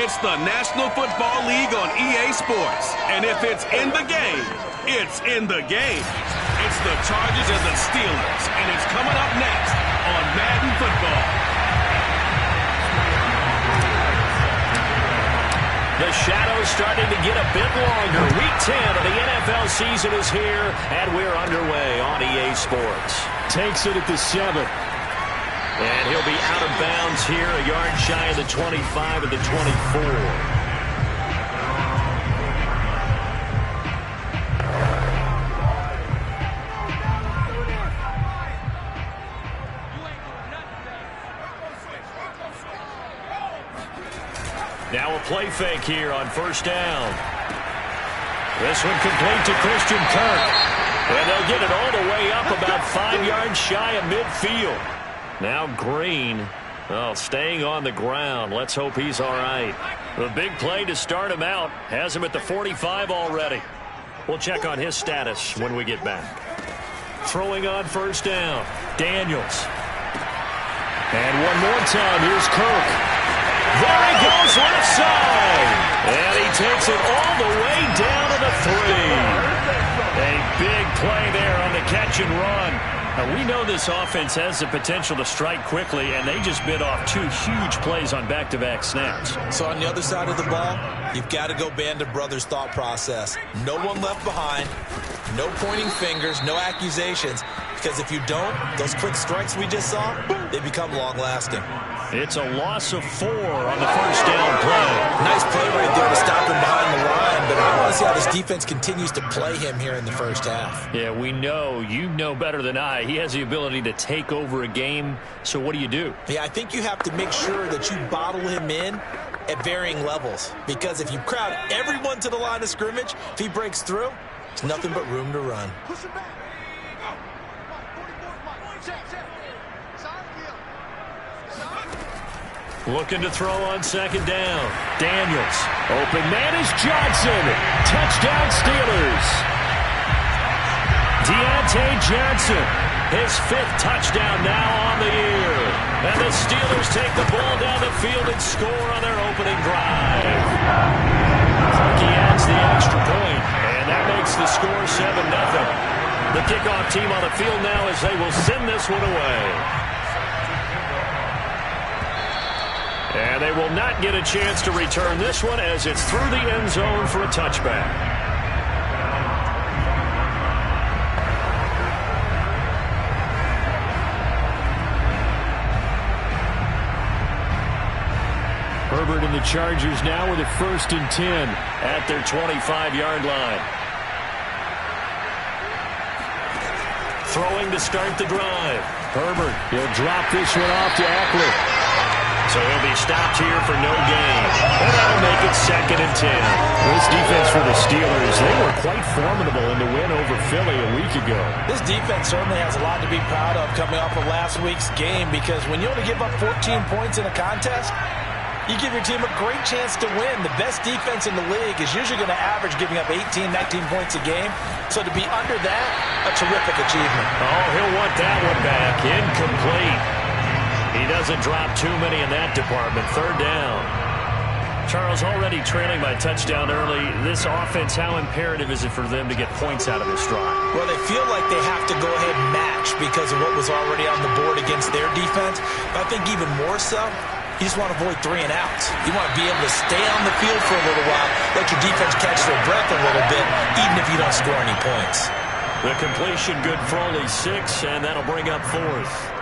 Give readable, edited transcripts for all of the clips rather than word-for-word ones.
It's the National Football League on EA Sports. And if it's in the game, it's in the game. It's the Chargers and the Steelers. And it's coming up next on Madden Football. The shadow's starting to get a bit longer. Week 10 of the NFL season is here, and we're underway on EA Sports. Takes it at the 7. And he'll be out of bounds here, a yard shy of the 25 of the 24. Now a play fake here on first down. This one complete to Christian Kirk. And they'll get it all the way up about 5 yards shy of midfield. Now Green, staying on the ground. Let's hope he's all right. The big play to start him out has him at the 45 already. We'll check on his status when we get back. Throwing on first down, Daniels. And one more time, here's Kirk. There he goes, left side. And he takes it all the way down to the 3. A big play there on the catch and run. Now, we know this offense has the potential to strike quickly, and they just bit off 2 huge plays on back-to-back snaps. So on the other side of the ball, you've got to go Band of Brothers thought process. No one left behind, no pointing fingers, no accusations, because if you don't, those quick strikes we just saw, they become long-lasting. It's a loss of 4 on the first down play. Nice play right there to stop him behind the line, but I want to see how this defense continues to play him here in the first half. Yeah, we know. You know better than I. He has the ability to take over a game, so what do? Yeah, I think you have to make sure that you bottle him in at varying levels, because if you crowd everyone to the line of scrimmage, if he breaks through, there's nothing but room to run. Looking to throw on second down. Daniels. Open man is Johnson. Touchdown Steelers. Deontay Johnson. His 5th touchdown now on the year. And the Steelers take the ball down the field and score on their opening drive. He adds the extra point, and that makes the score 7-0. The kickoff team on the field now as they will send this one away. And they will not get a chance to return this one as it's through the end zone for a touchback. Herbert and the Chargers now with a 1st and 10 at their 25-yard line. Throwing to start the drive. Herbert, he'll drop this one off to Eckler. So he'll be stopped here for no gain. And that'll make it 2nd and 10. This defense for the Steelers, they were quite formidable in the win over Philly a week ago. This defense certainly has a lot to be proud of coming off of last week's game, because when you only give up 14 points in a contest, you give your team a great chance to win. The best defense in the league is usually going to average giving up 18, 19 points a game. So to be under that, a terrific achievement. Oh, he'll want that one back. Incomplete. He doesn't drop too many in that department. 3rd down. Charles, already trailing by touchdown early. This offense, how imperative is it for them to get points out of this drive? Well, they feel like they have to go ahead and match because of what was already on the board against their defense. But I think even more so, you just want to avoid 3 and outs. You want to be able to stay on the field for a little while, let your defense catch their breath a little bit, even if you don't score any points. The completion good for only 6, and that'll bring up 4th.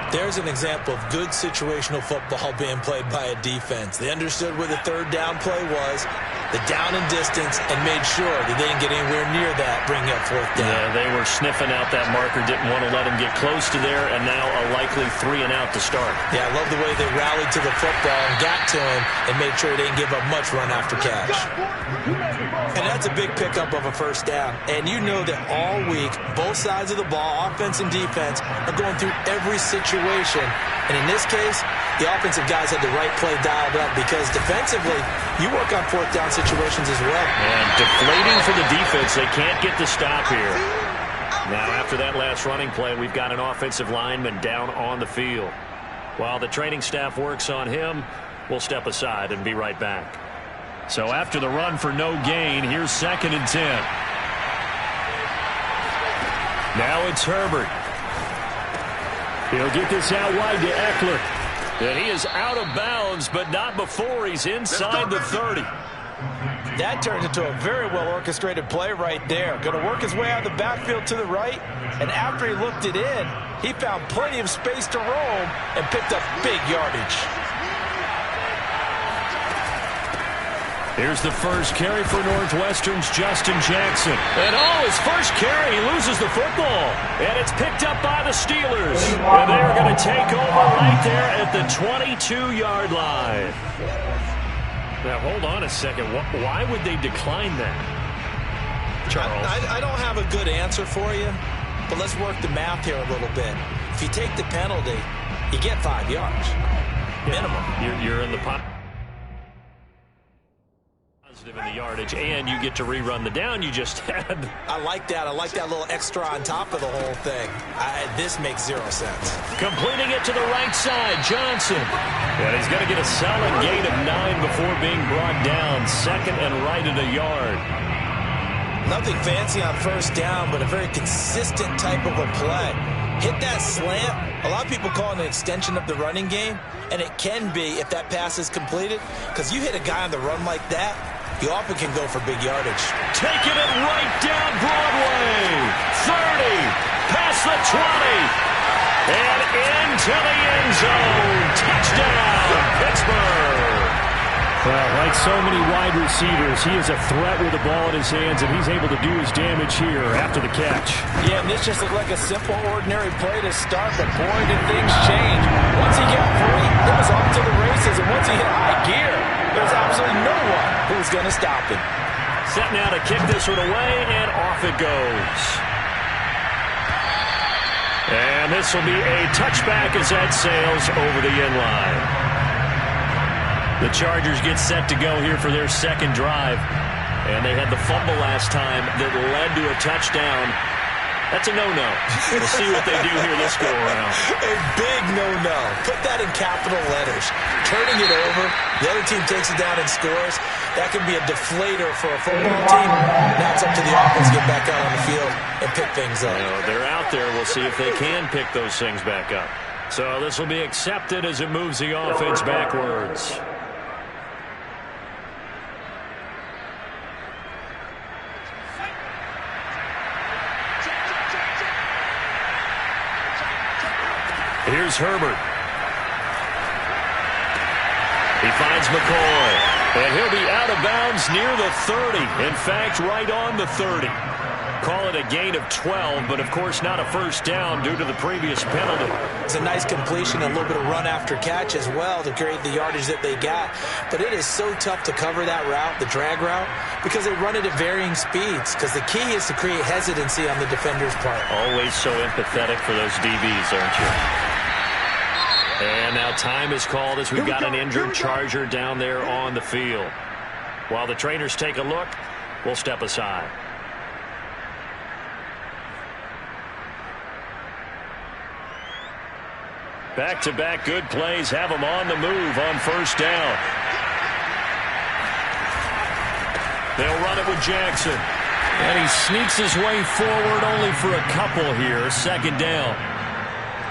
There's an example of good situational football being played by a defense. They understood where the 3rd down play was, the down and distance, and made sure that they didn't get anywhere near that, bringing up 4th down. Yeah, they were sniffing out that marker, didn't want to let him get close to there, and now a likely 3 and out to start. Yeah, I love the way they rallied to the football and got to him and made sure they didn't give up much run after catch. And that's a big pickup of a 1st down. And you know that all week, both sides of the ball, offense and defense, are going through every situation. And in this case, the offensive guys had the right play dialed up, because defensively, you work on 4th down situations as well. And deflating for the defense. They can't get the stop here. Now, after that last running play, we've got an offensive lineman down on the field. While the training staff works on him, We'll step aside and be right back. So after the run for no gain, here's 2nd and 10. Now it's Herbert. He'll get this out wide to Eckler. And he is out of bounds, but not before he's inside the 30. That turned into a very well-orchestrated play right there. Going to work his way out of the backfield to the right, and after he looked it in, he found plenty of space to roam and picked up big yardage. Here's the first carry for Northwestern's Justin Jackson. And his first carry, he loses the football. And it's picked up by the Steelers. And they're going to take over right there at the 22-yard line. Now, hold on a second. Why would they decline that? Charles? I don't have a good answer for you, but let's work the math here a little bit. If you take the penalty, you get 5 yards. Minimum. You're in the pot. In the yardage, and you get to rerun the down you just had. I like that. I like that little extra on top of the whole thing. This makes 0 sense. Completing it to the right side, Johnson. And he's going to get a solid gain of 9 before being brought down. 2nd and right at a yard. Nothing fancy on first down, but a very consistent type of a play. Hit that slant. A lot of people call it an extension of the running game, and it can be if that pass is completed, because you hit a guy on the run like that, you often can go for big yardage. Taking it right down Broadway. 30. Past the 20. And into the end zone. Touchdown, Pittsburgh. Well, like so many wide receivers, he is a threat with the ball in his hands, and he's able to do his damage here after the catch. Yeah, and this just looked like a simple, ordinary play to start, but boy, did things change. Once he got free, it was off to the races, and once he hit high gear, there's absolutely no one who was going to stop him. Set now to kick this one away, and off it goes. And this will be a touchback as that sails over the end line. The Chargers get set to go here for their 2nd drive. And they had the fumble last time that led to a touchdown. That's a no-no. We'll see what they do here this go-around. A big no-no. Put that in capital letters. Turning it over, the other team takes it down and scores. That can be a deflator for a football team. Now it's up to the offense to get back out on the field and pick things up. They're out there. We'll see if they can pick those things back up. So this will be accepted as it moves the offense backwards. Here's Herbert. He finds McCoy. And he'll be out of bounds near the 30. In fact, right on the 30. Call it a gain of 12, but of course not a first down due to the previous penalty. It's a nice completion, a little bit of run after catch as well to create the yardage that they got. But it is so tough to cover that route, the drag route, because they run it at varying speeds. Because the key is to create hesitancy on the defender's part. Always so empathetic for those DBs, aren't you? And now time is called as we've got an injured Charger down there on the field. While the trainers take a look, we'll step aside. Back-to-back good plays have them on the move on first down. They'll run it with Jackson. And he sneaks his way forward only for a couple here. 2nd down.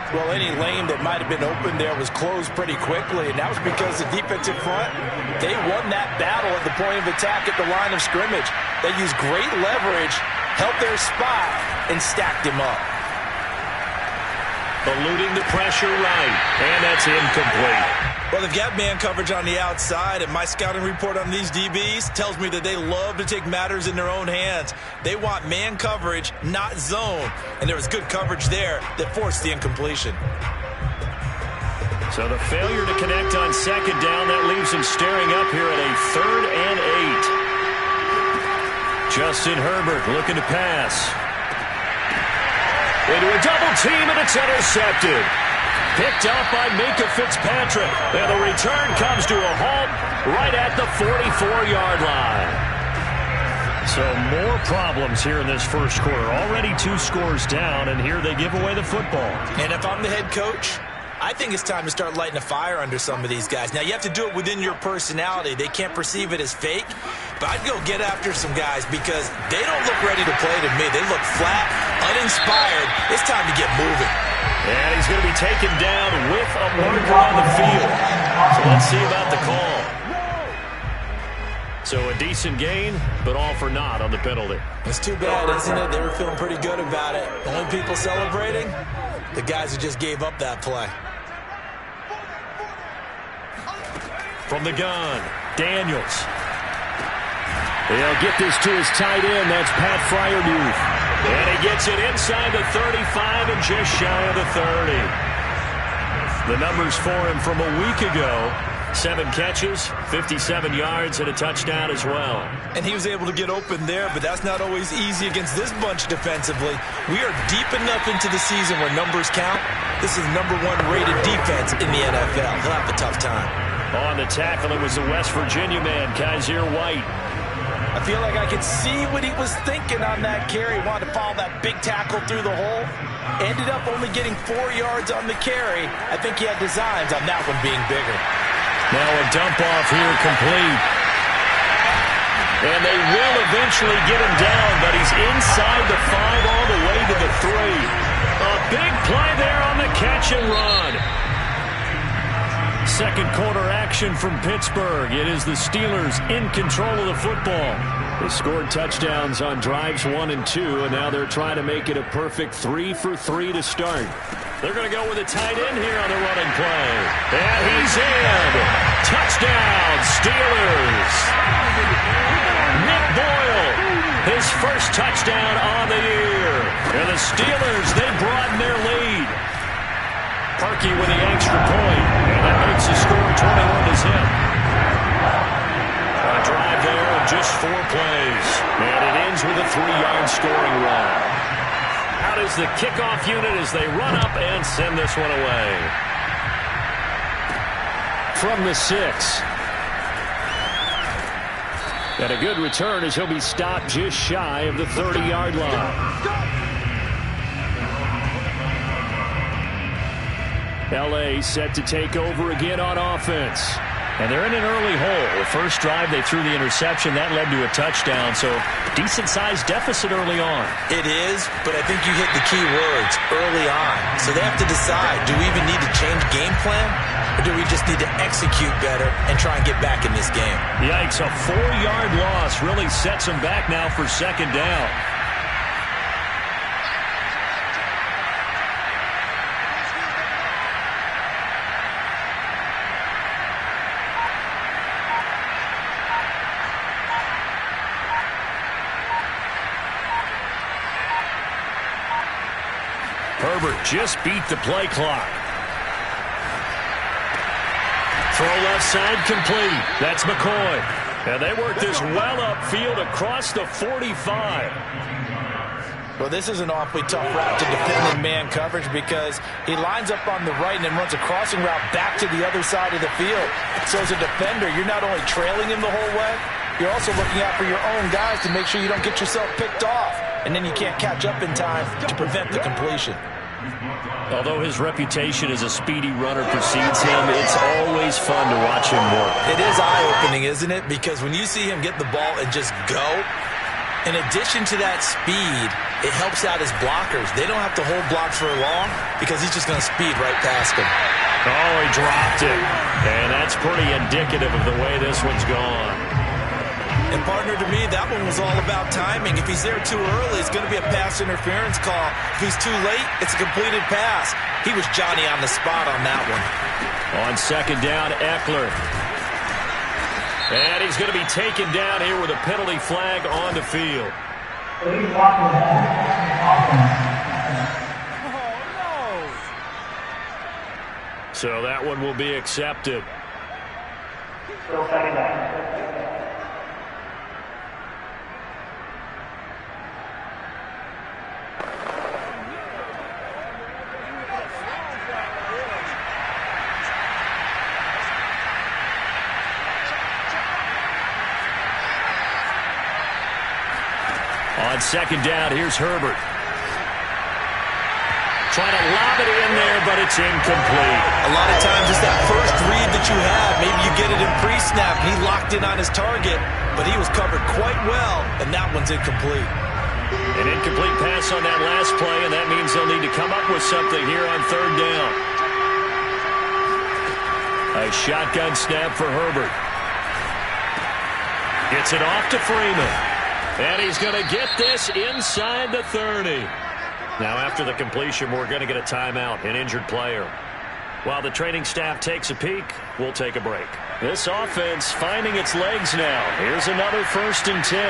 Well, any lane that might have been open there was closed pretty quickly, and that was because the defensive front, they won that battle at the point of attack at the line of scrimmage. They used great leverage, held their spot, and stacked him up. Eluding the pressure right, and that's incomplete. Well, they've got man coverage on the outside, and my scouting report on these DBs tells me that they love to take matters in their own hands. They want man coverage, not zone, and there was good coverage there that forced the incompletion. So the failure to connect on 2nd down, that leaves them staring up here at a 3rd and 8. Justin Herbert looking to pass. Into a double team, and it's intercepted. Picked up by Minkah Fitzpatrick. And the return comes to a halt right at the 44-yard line. So more problems here in this first quarter. Already 2 scores down, and here they give away the football. And if I'm the head coach, I think it's time to start lighting a fire under some of these guys. Now, you have to do it within your personality. They can't perceive it as fake, but I'd go get after some guys because they don't look ready to play to me. They look flat, uninspired. It's time to get moving. And he's going to be taken down with a marker on the field. So let's see about the call. So a decent gain, but all for naught on the penalty. It's too bad, isn't it? They were feeling pretty good about it. The only people celebrating, the guys who just gave up that play. From the gun, Daniels. He'll get this to his tight end. That's Pat Freiermuth. And he gets it inside the 35 and just shy of the 30. The numbers for him from a week ago: 7 catches, 57 yards, and a touchdown as well. And he was able to get open there, but that's not always easy against this bunch defensively. We are deep enough into the season where numbers count. This is #1 rated defense in the NFL. He'll have a tough time. On the tackle, it was the West Virginia man, Kaiser White. I feel like I could see what he was thinking on that carry. Wanted to follow that big tackle through the hole. Ended up only getting 4 yards on the carry. I think he had designs on that one being bigger. Now a dump off here complete. And they will eventually get him down, but he's inside the 5 all the way to the 3. A big play there on the catch and run. Second quarter action from Pittsburgh. It is the Steelers in control of the football. They scored touchdowns on drives 1 and 2, and now they're trying to make it a perfect 3 for 3 to start. They're going to go with a tight end here on the running play. And he's in. Touchdown, Steelers. Nick Boyle, his first touchdown on the year. And the Steelers, they broaden their lead. Parkey with the extra point, and that makes the score 21-0. A drive there of just 4 plays, and it ends with a 3-yard scoring run. Out is the kickoff unit as they run up and send this one away. From the 6. And a good return as he'll be stopped just shy of the 30-yard line. L.A. set to take over again on offense. And they're in an early hole. The first drive, they threw the interception. That led to a touchdown, so decent-sized deficit early on. It is, but I think you hit the key words, early on. So they have to decide, do we even need to change game plan, or do we just need to execute better and try and get back in this game? Yikes, a 4-yard loss really sets them back now for second down. Herbert just beat the play clock. Throw left side complete. That's McCoy. And they work this well upfield across the 45. Well, this is an awfully tough route to defend in man coverage because he lines up on the right and then runs a crossing route back to the other side of the field. So as a defender, you're not only trailing him the whole way, you're also looking out for your own guys to make sure you don't get yourself picked off. And then you can't catch up in time to prevent the completion. Although his reputation as a speedy runner precedes him, it's always fun to watch him work. It is eye-opening, isn't it? Because when you see him get the ball and just go, in addition to that speed, it helps out his blockers. They don't have to hold blocks for long because he's just going to speed right past them. Oh, he dropped it. And that's pretty indicative of the way this one's gone. And partner, to me, that one was all about timing. If he's there too early, it's going to be a pass interference call. If he's too late, it's a completed pass. He was Johnny on the spot on that one. On second down, Eckler. And he's going to be taken down here with a penalty flag on the field. So that one will be accepted. On second down, here's Herbert. Trying to lob it in there, but it's incomplete. A lot of times it's that first read that you have. Maybe you get it in pre-snap. He locked in on his target, but he was covered quite well, and that one's incomplete. An incomplete pass on that last play, and that means they'll need to come up with something here on third down. A shotgun snap for Herbert. Gets it off to Freeman. And he's going to get this inside the 30. Now, after the completion, we're going to get a timeout, an injured player. While the training staff takes a peek, we'll take a break. This offense finding its legs now. Here's another 1st and 10.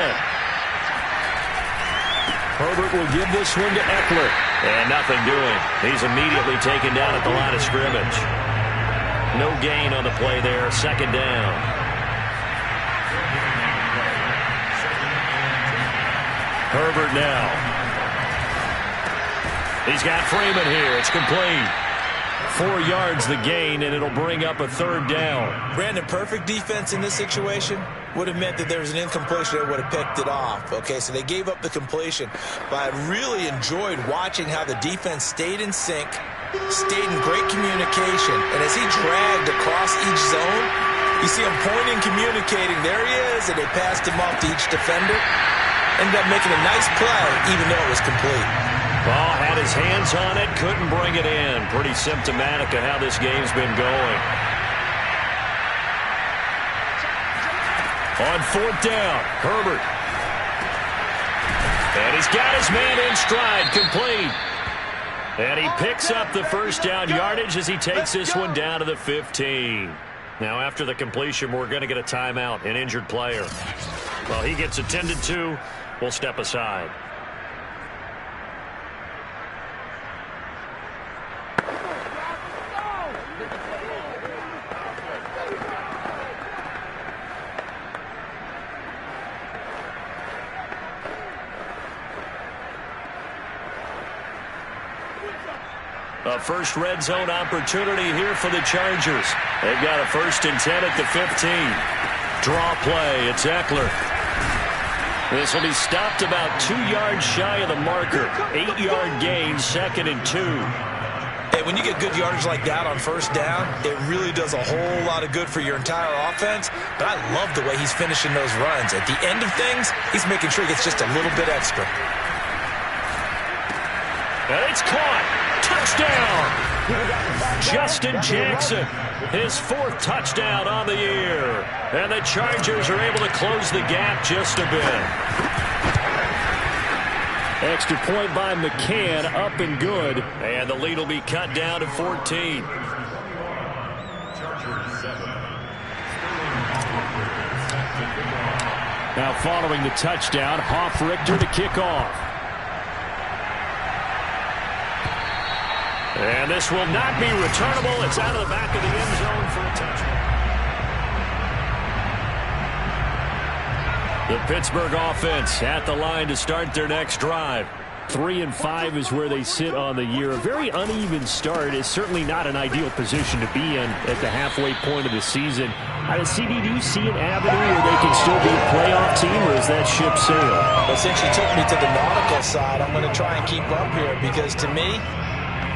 Herbert will give this one to Eckler. And nothing doing. He's immediately taken down at the line of scrimmage. No gain on the play there. 2nd down. Herbert now. He's got Freeman here. It's complete. 4 yards the gain, and it'll bring up a 3rd down. Brandon, perfect defense in this situation would have meant that there was an incompletion. They would have picked it off. Okay, so they gave up the completion. But I really enjoyed watching how the defense stayed in sync, stayed in great communication. And as he dragged across each zone, you see him pointing, communicating. There he is, and they passed him off to each defender. Ended up making a nice play, even though it was complete. Ball had his hands on it, couldn't bring it in. Pretty symptomatic of how this game's been going. On 4th down, Herbert. And he's got his man in stride, complete. And he picks up the 1st down yardage as he takes this one down to the 15. Now, after the completion, we're going to get a timeout, an injured player. Well, he gets attended to. We'll step aside. A first red zone opportunity here for the Chargers. They've got a 1st and 10 at the 15. Draw play. It's Eckler. This will be stopped about 2 yards shy of the marker. 8-yard gain, 2nd and 2. Hey, when you get good yardage like that on 1st down, it really does a whole lot of good for your entire offense. But I love the way he's finishing those runs. At the end of things, he's making sure he gets just a little bit extra. And it's caught. Touchdown! Justin Jackson, his 4th touchdown on the year. And the Chargers are able to close the gap just a bit. Extra point by McCann, up and good. And the lead will be cut down to 14. Now following the touchdown, Hofrichter to kick off. And this will not be returnable. It's out of the back of the end zone for a touchdown. The Pittsburgh offense at the line to start their next drive. 3-5 is where they sit on the year. A very uneven start is certainly not an ideal position to be in at the halfway point of the season. CD, do you see an avenue where they can still be a playoff team, or is that ship sailed? Well, since you took me to the nautical side, I'm going to try and keep up here because to me,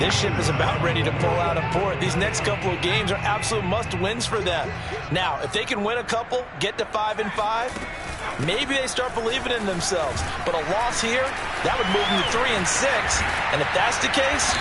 this ship is about ready to pull out of port. These next couple of games are absolute must-wins for them. Now, if they can win a couple, get to 5-5, maybe they start believing in themselves. But a loss here, that would move them to 3-6. And if that's the case,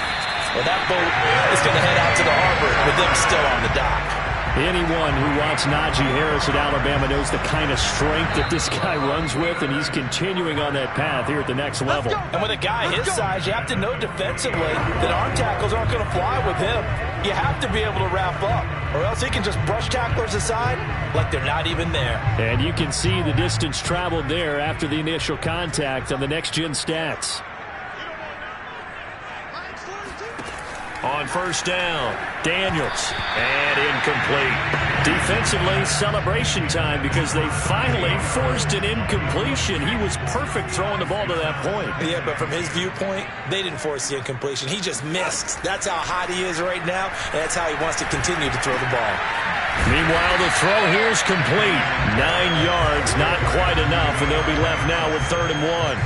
well, that boat is going to head out to the harbor with them still on the dock. Anyone who watched Najee Harris at Alabama knows the kind of strength that this guy runs with, and he's continuing on that path here at the next level. And with a guy his size, you have to know defensively that arm tackles aren't going to fly with him. You have to be able to wrap up, or else he can just brush tacklers aside like they're not even there. And you can see the distance traveled there after the initial contact on the next-gen stats. On 1st down, Daniels, and incomplete. Defensively, celebration time because they finally forced an incompletion. He was perfect throwing the ball to that point. Yeah, but from his viewpoint, they didn't force the incompletion. He just missed. That's how hot he is right now, and that's how he wants to continue to throw the ball. Meanwhile, the throw here is complete. 9 yards, not quite enough, and they'll be left now with 3rd and 1.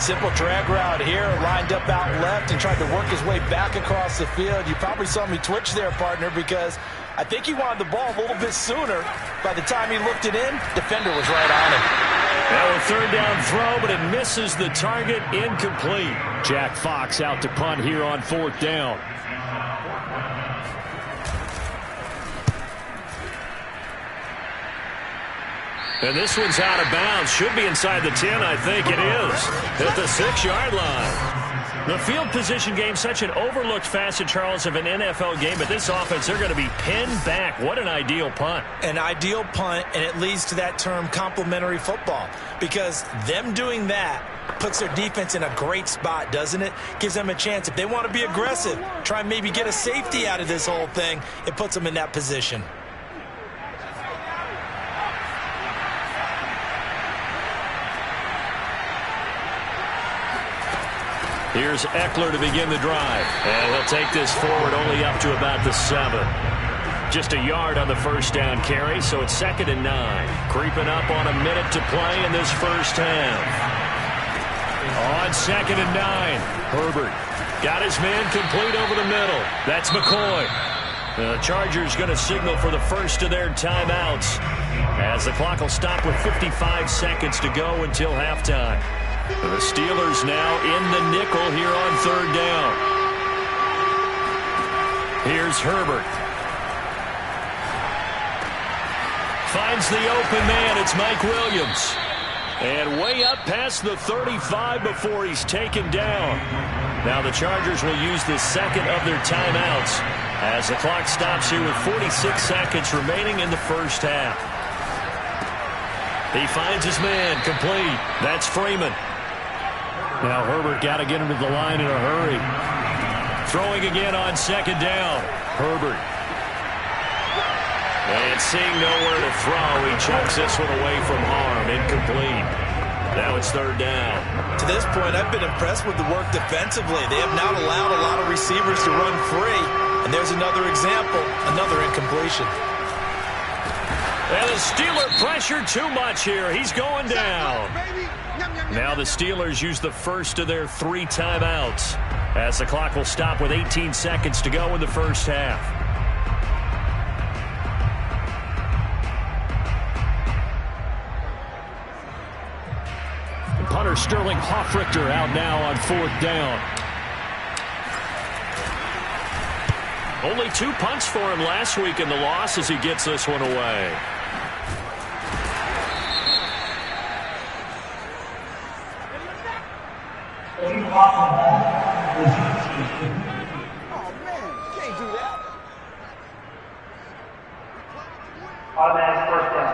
Simple drag route here, lined up out left and tried to work his way back across the field. You probably saw me twitch there, partner, because I think he wanted the ball a little bit sooner. By the time he looked it in, defender was right on him. Now a third down throw, but it misses the target, incomplete. Jack Fox out to punt here on fourth down. And this one's out of bounds. Should be inside the 10, I think it is. At the 6-yard line. The field position game, such an overlooked facet, Charles, of an NFL game. But this offense, they're going to be pinned back. What an ideal punt. An ideal punt, and it leads to that term complementary football. Because them doing that puts their defense in a great spot, doesn't it? Gives them a chance. If they want to be aggressive, try and maybe get a safety out of this whole thing, it puts them in that position. Here's Eckler to begin the drive. And he'll take this forward only up to about the 7. Just a yard on the first down carry, so it's 2nd and 9. Creeping up on a minute to play in this first half. On 2nd and 9, Herbert got his man complete over the middle. That's McCoy. The Chargers going to signal for the first of their timeouts as the clock will stop with 55 seconds to go until halftime. The Steelers now in the nickel here on third down. Here's Herbert. Finds the open man. It's Mike Williams. And way up past the 35 before he's taken down. Now the Chargers will use the second of their timeouts as the clock stops here with 46 seconds remaining in the first half. He finds his man complete. That's Freeman. Now Herbert got to get him to the line in a hurry. Throwing again on second down. Herbert. And seeing nowhere to throw, he chucks this one away from harm. Incomplete. Now it's third down. To this point, I've been impressed with the work defensively. They have not allowed a lot of receivers to run free. And there's another example, another incompletion. And the Steeler pressure too much here. He's going down. Now the Steelers use the first of their 3 timeouts as the clock will stop with 18 seconds to go in the first half. Punter Sterling Hoffrichter out now on fourth down. Only 2 punts for him last week in the loss as he gets this one away. Oh, man, you can't do that. Automatic first down.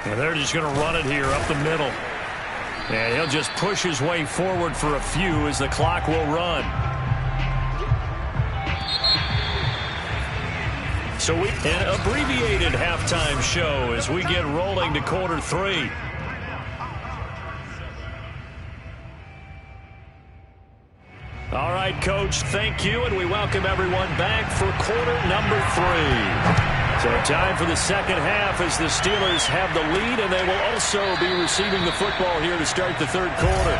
And they're just going to run it here up the middle. And he'll just push his way forward for a few as the clock will run. So an abbreviated halftime show as we get rolling to quarter 3. All right, Coach, thank you, and we welcome everyone back for quarter number 3. So time for the second half as the Steelers have the lead, and they will also be receiving the football here to start the third quarter.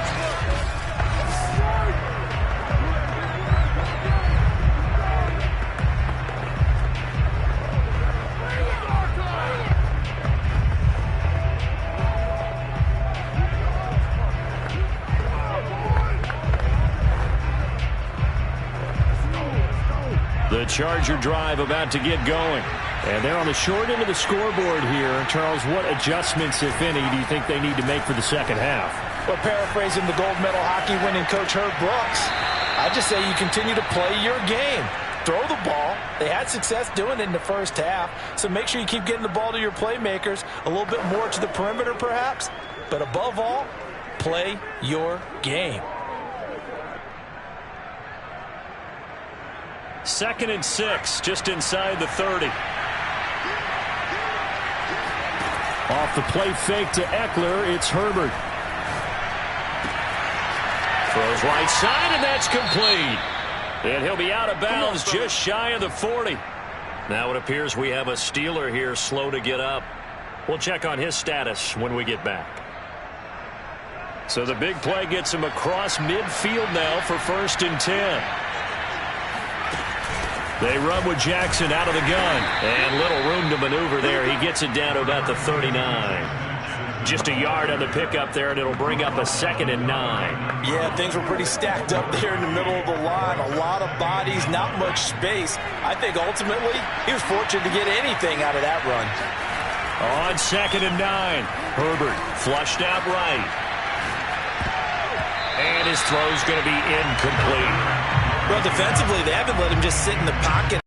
The Charger drive about to get going. And they're on the short end of the scoreboard here. Charles, what adjustments, if any, do you think they need to make for the second half? Well, paraphrasing the gold medal hockey winning coach Herb Brooks, I just say you continue to play your game. Throw the ball. They had success doing it in the first half, so make sure you keep getting the ball to your playmakers, a little bit more to the perimeter perhaps, but above all, play your game. 2nd and 6, just inside the 30. Off the play fake to Eckler, it's Herbert. Throws right side, and that's complete. And he'll be out of bounds just shy of the 40. Now it appears we have a Steeler here slow to get up. We'll check on his status when we get back. So the big play gets him across midfield now for 1st and 10. They run with Jackson out of the gun. And little room to maneuver there. He gets it down to about the 39. Just a yard on the pickup there, and it'll bring up a 2nd and 9. Yeah, things were pretty stacked up there in the middle of the line. A lot of bodies, not much space. I think ultimately he was fortunate to get anything out of that run. On 2nd and 9, Herbert flushed out right. And his throw's going to be incomplete. Well, defensively, they haven't let him just sit in the pocket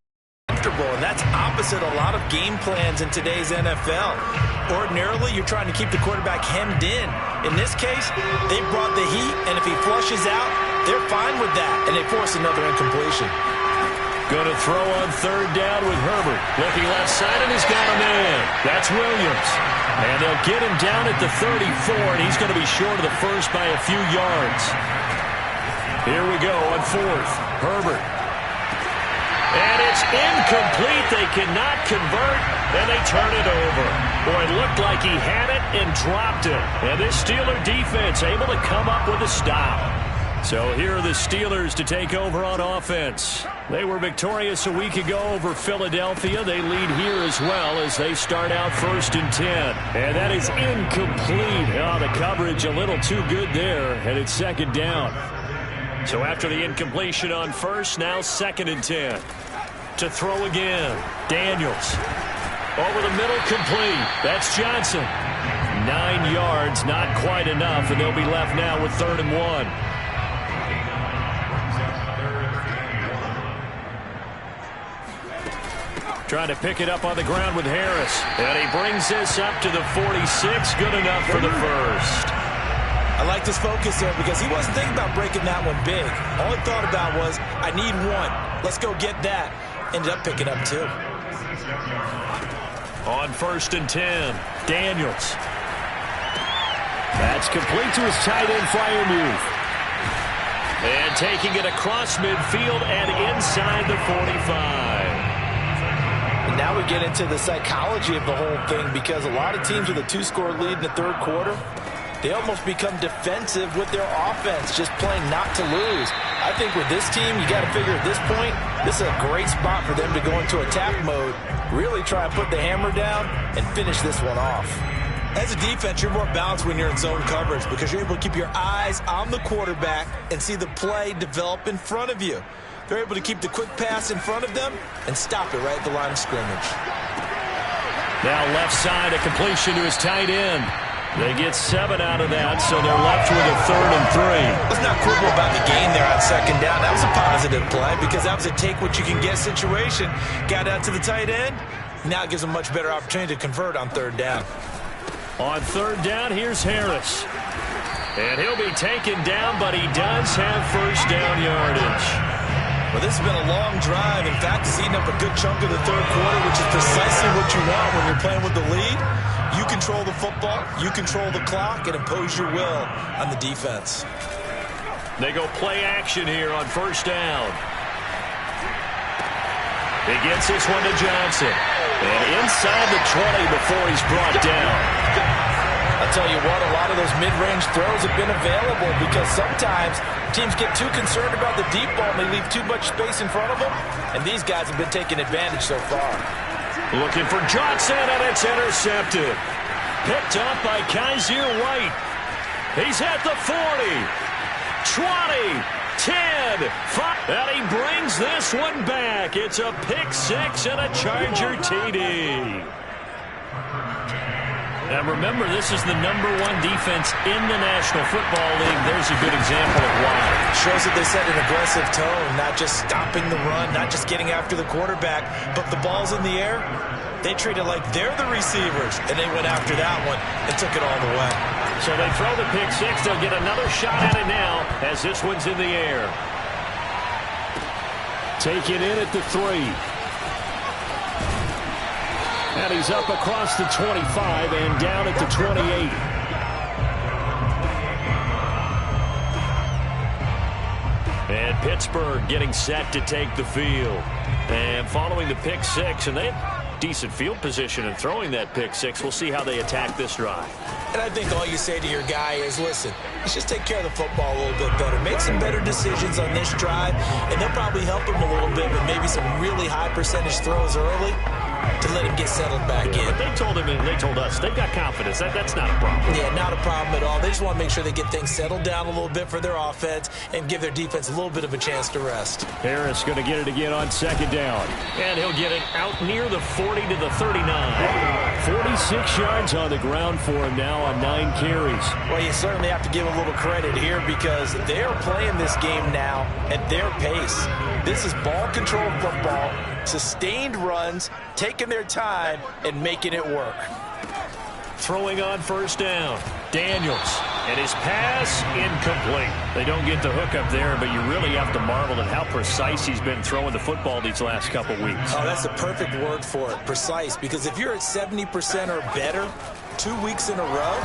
comfortable, and that's opposite a lot of game plans in today's NFL. Ordinarily, you're trying to keep the quarterback hemmed in. In this case, they brought the heat, and if he flushes out, they're fine with that, and they force another incompletion. Going to throw on 3rd down with Herbert. Looking left side, and he's got him in. That's Williams. And they'll get him down at the 34, and he's going to be short of the first by a few yards. Here we go on 4th. Herbert. And it's incomplete. They cannot convert, and they turn it over. Boy, it looked like he had it and dropped it. And this Steeler defense able to come up with a stop. So here are the Steelers to take over on offense. They were victorious a week ago over Philadelphia. They lead here as well as they start out 1st and 10. And that is incomplete. Oh, the coverage a little too good there, and it's 2nd down. So after the incompletion on 1st, now 2nd and 10. To throw again, Daniels. Over the middle, complete. That's Johnson. 9 yards, not quite enough, and they'll be left now with 3rd and 1. Trying to pick it up on the ground with Harris. And he brings this up to the 46. Good enough for the first. I like his focus there because he wasn't thinking about breaking that one big. All he thought about was, I need 1. Let's go get that. Ended up picking up 2. On 1st and 10, Daniels. That's complete to his tight end, Freiermuth. And taking it across midfield and inside the 45. And now we get into the psychology of the whole thing because a lot of teams with a 2-score lead in the 3rd quarter, they almost become defensive with their offense, just playing not to lose. I think with this team, you got to figure at this point, this is a great spot for them to go into attack mode, really try and put the hammer down and finish this one off. As a defense, you're more balanced when you're in zone coverage because you're able to keep your eyes on the quarterback and see the play develop in front of you. They're able to keep the quick pass in front of them and stop it right at the line of scrimmage. Now left side, a completion to his tight end. They get 7 out of that, so they're left with a 3rd and 3. Let's not quibble about the gain there on 2nd down. That was a positive play because that was a take-what-you-can-get situation. Got out to the tight end. Now it gives them a much better opportunity to convert on 3rd down. On 3rd down, here's Harris. And he'll be taken down, but he does have 1st down yardage. Well, this has been a long drive. In fact, it's eaten up a good chunk of the 3rd quarter, which is precisely what you want when you're playing with the lead. You control the football, you control the clock, and impose your will on the defense. They go play action here on 1st down. He gets this one to Johnson. And inside the 20 before he's brought down. I'll tell you what, a lot of those mid-range throws have been available because sometimes teams get too concerned about the deep ball and they leave too much space in front of them, and these guys have been taking advantage so far. Looking for Johnson, and it's intercepted. Picked up by Kaiser White. He's at the 40, 20, 10, 5, and he brings this one back. It's a pick-6 and a Charger TD. Now remember, this is the #1 defense in the National Football League. There's a good example of why. Shows that they set an aggressive tone, not just stopping the run, not just getting after the quarterback, but the ball's in the air. They treat it like they're the receivers, and they went after that one and took it all the way. So they throw the pick-6. They'll get another shot at it now as this one's in the air. Taken in at the 3. And he's up across the 25 and down at the 28. And Pittsburgh getting set to take the field. And following the pick six, and they had decent field position in throwing that pick six. We'll see how they attack this drive. And I think all you say to your guy is, listen, let's just take care of the football a little bit better. Make some better decisions on this drive, and they'll probably help him a little bit with maybe some really high percentage throws early to let him get settled back in. But they told him and they told us they've got confidence. That's not a problem. Yeah, not a problem at all. They just want to make sure they get things settled down a little bit for their offense and give their defense a little bit of a chance to rest. Harris going to get it again on second down. And he'll get it out near the 40 to the 39. 46 yards on the ground for him now on 9 carries. Well, you certainly have to give a little credit here because they're playing this game now at their pace. This is ball control football, sustained runs, taking their time and making it work. Throwing on first down, Daniels, and his pass incomplete. They don't get the hook up there, but you really have to marvel at how precise he's been throwing the football these last couple weeks. Oh, that's the perfect word for it, precise, because if you're at 70% or better 2 weeks in a row,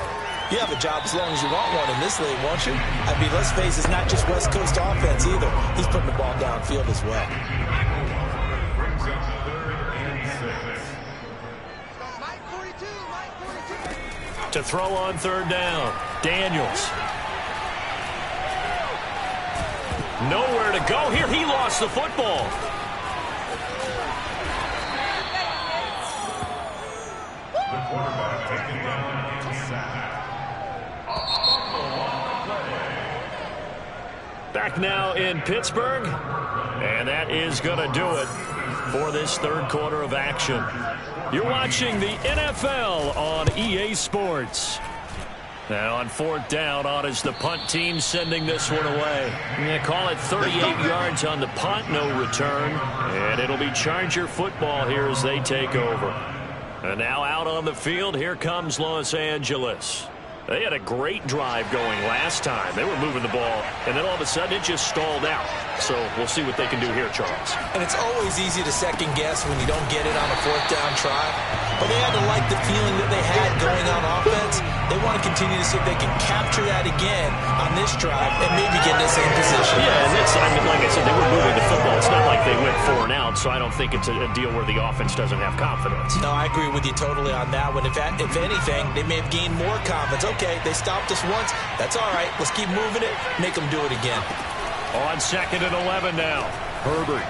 you have a job as long as you want one in this league, won't you? I mean, let's face it, it's not just West Coast offense either. He's putting the ball downfield as well. To throw on third down, Daniels. Nowhere to go here. He lost the football. Back now in Pittsburgh, and that is going to do it for this third quarter of action. You're watching the NFL on EA Sports. Now on fourth down, on is the punt team sending this one away. Yeah, call it 38 yards on the punt, no return. And it'll be Charger football here as they take over. And now out on the field, here comes Los Angeles. They had a great drive going last time. They were moving the ball, and then all of a sudden it just stalled out. So we'll see what they can do here, Charles. And it's always easy to second guess when you don't get it on a fourth down try. But they had to like the feeling that they had going on offense. They want to continue to see if they can capture that again on this drive and maybe get in the same position. Yeah, and it's, I mean, like I said, they were moving the football. It's not like they went 4 and out, so I don't think it's a deal where the offense doesn't have confidence. No, I agree with you totally on that one. If anything, they may have gained more confidence. Okay, they stopped us once. That's all right. Let's keep moving it. Make them do it again. On second and 11 now, Herbert.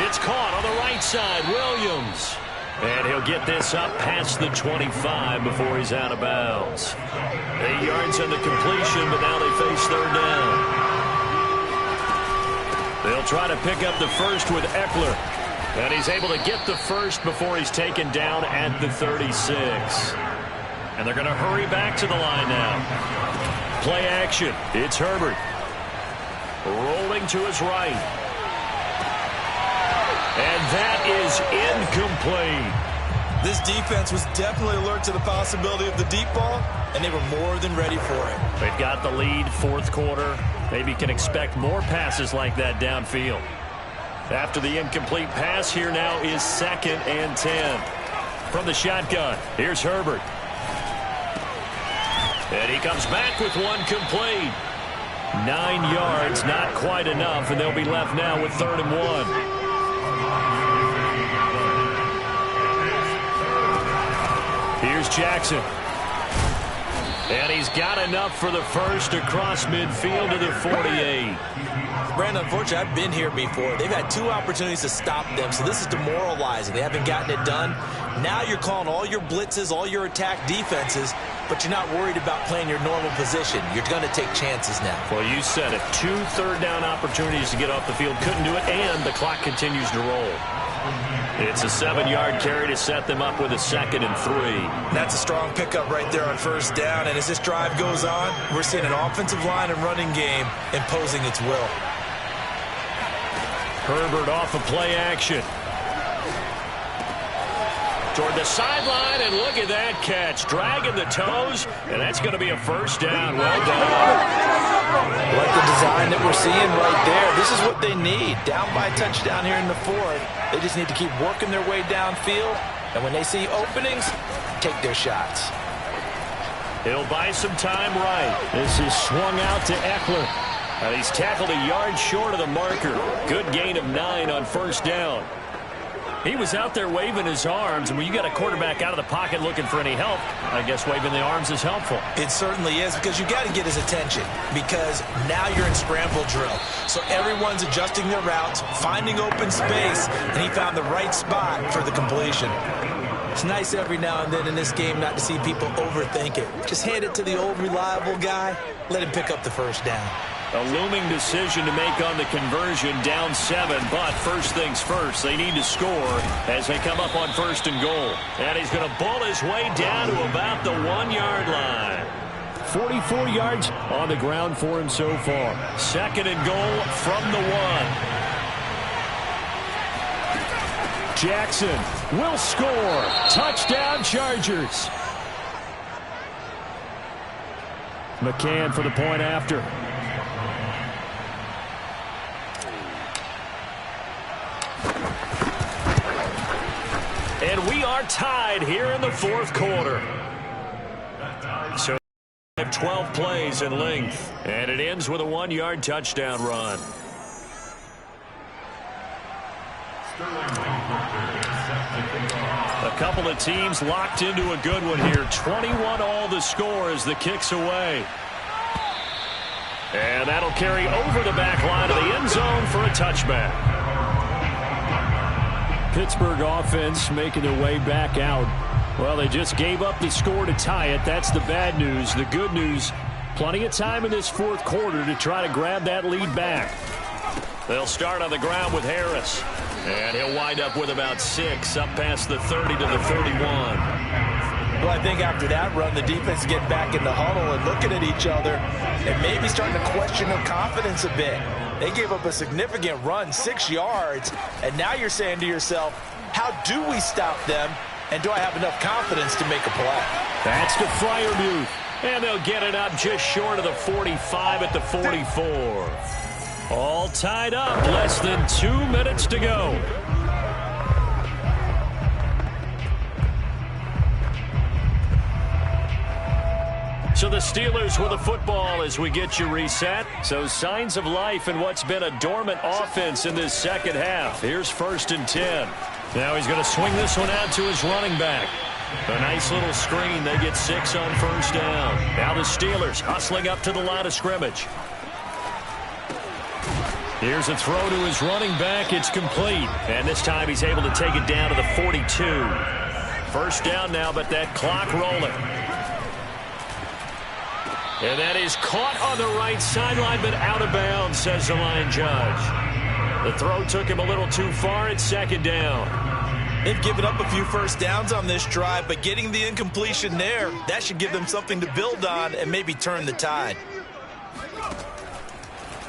It's caught on the right side, Williams. And he'll get this up past the 25 before he's out of bounds. 8 yards on the completion, but now they face third down. They'll try to pick up the first with Eckler. And he's able to get the first before he's taken down at the 36. And they're going to hurry back to the line now. Play action. It's Herbert. Rolling to his right. And that is incomplete. This defense was definitely alert to the possibility of the deep ball, and they were more than ready for it. They've got the lead, fourth quarter. Maybe can expect more passes like that downfield. After the incomplete pass, here now is 2nd and 10. From the shotgun, here's Herbert. And he comes back with one complete. 9 yards, not quite enough, and they'll be left now with 3rd and 1. Here's Jackson. And he's got enough for the first across midfield to the 48. Brandon, unfortunately, I've been here before. They've had 2 opportunities to stop them, so this is demoralizing. They haven't gotten it done. Now you're calling all your blitzes, all your attack defenses, but you're not worried about playing your normal position. You're going to take chances now. Well, you said it. 2 third-down opportunities to get off the field. Couldn't do it, and the clock continues to roll. It's a 7-yard carry to set them up with a 2nd and 3. That's a strong pickup right there on first down, and as this drive goes on, we're seeing an offensive line and running game imposing its will. Herbert off of play action. Toward the sideline, and look at that catch. Dragging the toes, and that's going to be a first down. Well done. Like the design that we're seeing right there. This is what they need. Down by a touchdown here in the 4th. They just need to keep working their way downfield, and when they see openings, take their shots. He'll buy some time right. This is swung out to Eckler. And he's tackled a yard short of the marker. Good gain of 9 on first down. He was out there waving his arms, and when you got a quarterback out of the pocket looking for any help, I guess waving the arms is helpful. It certainly is, because you got to get his attention, because now you're in scramble drill. So everyone's adjusting their routes, finding open space, and he found the right spot for the completion. It's nice every now and then in this game not to see people overthink it. Just hand it to the old reliable guy, let him pick up the first down. A looming decision to make on the conversion, down 7, but first things first, they need to score as they come up on first and goal. And he's going to bull his way down to about the 1-yard line. 44 yards on the ground for him so far. Second and goal from the 1. Jackson will score. Touchdown, Chargers. McCann for the point after. And we are tied here in the fourth quarter. So 12 plays in length. And it ends with a 1-yard touchdown run. A couple of teams locked into a good one here. 21 all the score as the kick's away. And that'll carry over the back line of the end zone for a touchback. Pittsburgh offense making their way back out. Well, they just gave up the score to tie it. That's the bad news. The good news, plenty of time in this fourth quarter to try to grab that lead back. They'll start on the ground with Harris. And he'll wind up with about 6 up past the 30 to the 31. Well, I think after that run, the defense get back in the huddle and looking at each other and maybe starting to question their confidence a bit. They gave up a significant run, 6 yards, and now you're saying to yourself, how do we stop them, and do I have enough confidence to make a play? That's to Freiermuth, and they'll get it up just short of the 45 at the 44. All tied up, less than 2 minutes to go. So the Steelers with the football as we get you reset. So signs of life in what's been a dormant offense in this second half. Here's 1st and 10. Now he's going to swing this one out to his running back. A nice little screen. They get 6 on first down. Now the Steelers hustling up to the line of scrimmage. Here's a throw to his running back. It's complete. And this time he's able to take it down to the 42. First down now, but that clock rolling. And that is caught on the right sideline, but out of bounds, says the line judge. The throw took him a little too far at second down. They've given up a few first downs on this drive, but getting the incompletion there, that should give them something to build on and maybe turn the tide.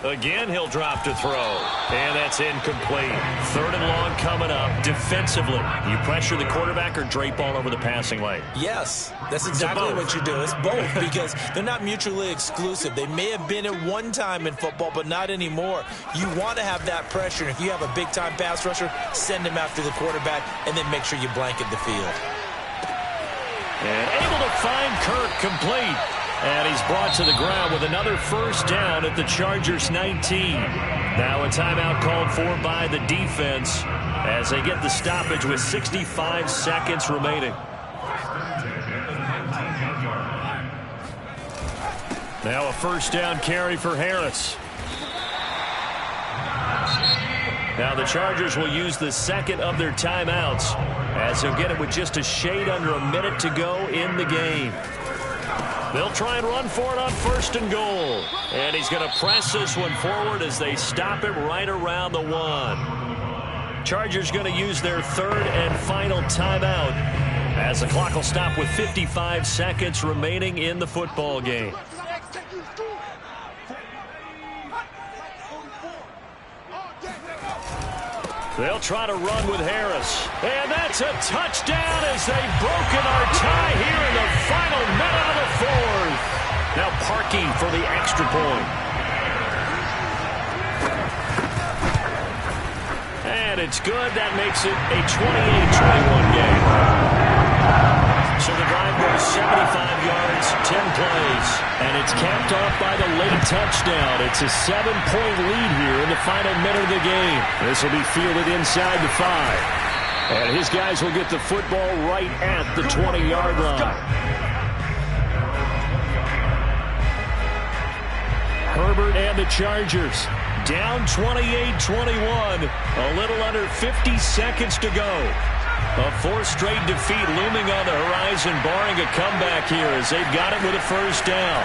Again, he'll drop to throw. And that's incomplete. 3rd and long coming up. Defensively, you pressure the quarterback or drape all over the passing lane? Yes, that's exactly what you do. It's both, because they're not mutually exclusive. They may have been at one time in football, but not anymore. You want to have that pressure. If you have a big-time pass rusher, send him after the quarterback, and then make sure you blanket the field. And able to find Kirk complete. And he's brought to the ground with another first down at the Chargers 19. Now a timeout called for by the defense as they get the stoppage with 65 seconds remaining. Now a first down carry for Harris. Now the Chargers will use the second of their timeouts as they'll get it with just a shade under a minute to go in the game. They'll try and run for it on 1st and goal. And he's going to press this one forward as they stop him right around the 1. Chargers going to use their 3rd and final timeout as the clock will stop with 55 seconds remaining in the football game. They'll try to run with Harris. And that's a touchdown as they've broken our tie here in the final minute of the 4th. Now Parkey for the extra point. And it's good. That makes it a 28-21 game. So the drive goes 75 yards, 10 plays, and it's capped off by the late touchdown. It's a 7-point lead here in the final minute of the game. This will be fielded inside the 5. And his guys will get the football right at the 20-yard line. Herbert and the Chargers down 28-21. A little under 50 seconds to go. A 4th straight defeat looming on the horizon, barring a comeback here as they've got it with a first down.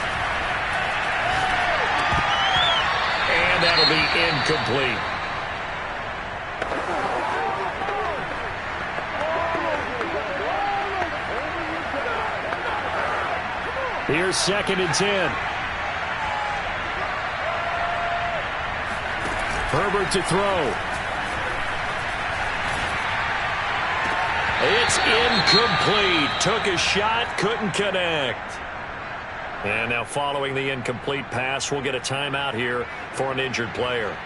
And that'll be incomplete. Here's 2nd and 10. Herbert to throw. It's incomplete. Took a shot, couldn't connect. And now following the incomplete pass, we'll get a timeout here for an injured player.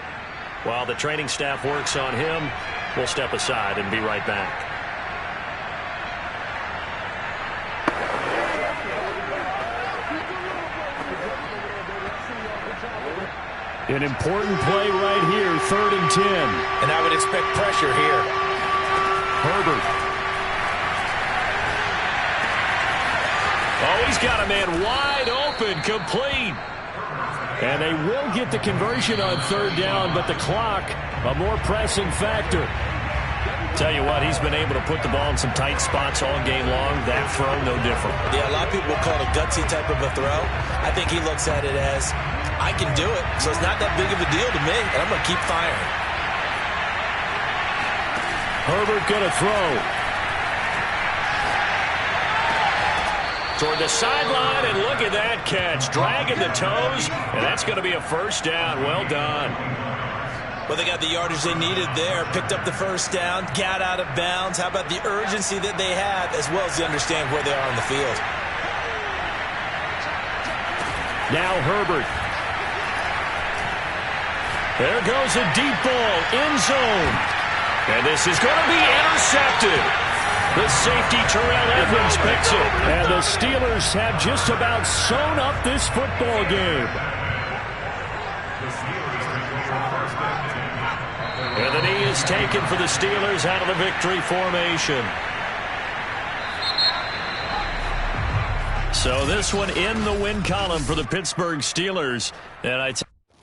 While the training staff works on him, we'll step aside and be right back. An important play right here, 3rd and 10. And I would expect pressure here. Herbert. Oh, he's got a man wide open, complete. And they will get the conversion on 3rd down, but the clock, a more pressing factor. Tell you what, he's been able to put the ball in some tight spots all game long. That throw, no different. Yeah, a lot of people call it a gutsy type of a throw. I think he looks at it as, I can do it, so it's not that big of a deal to me, and I'm going to keep firing. Herbert going to throw. Toward the sideline, and look at that catch. Dragging the toes, and that's going to be a first down. Well done. Well, they got the yardage they needed there. Picked up the first down, got out of bounds. How about the urgency that they have, as well as the understand where they are on the field. Now Herbert. There goes a deep ball, end zone. And this is going to be intercepted. The safety, Terrell Edmonds, picks it. And the Steelers have just about sewn up this football game. And the knee is taken for the Steelers out of the victory formation. So this one in the win column for the Pittsburgh Steelers. And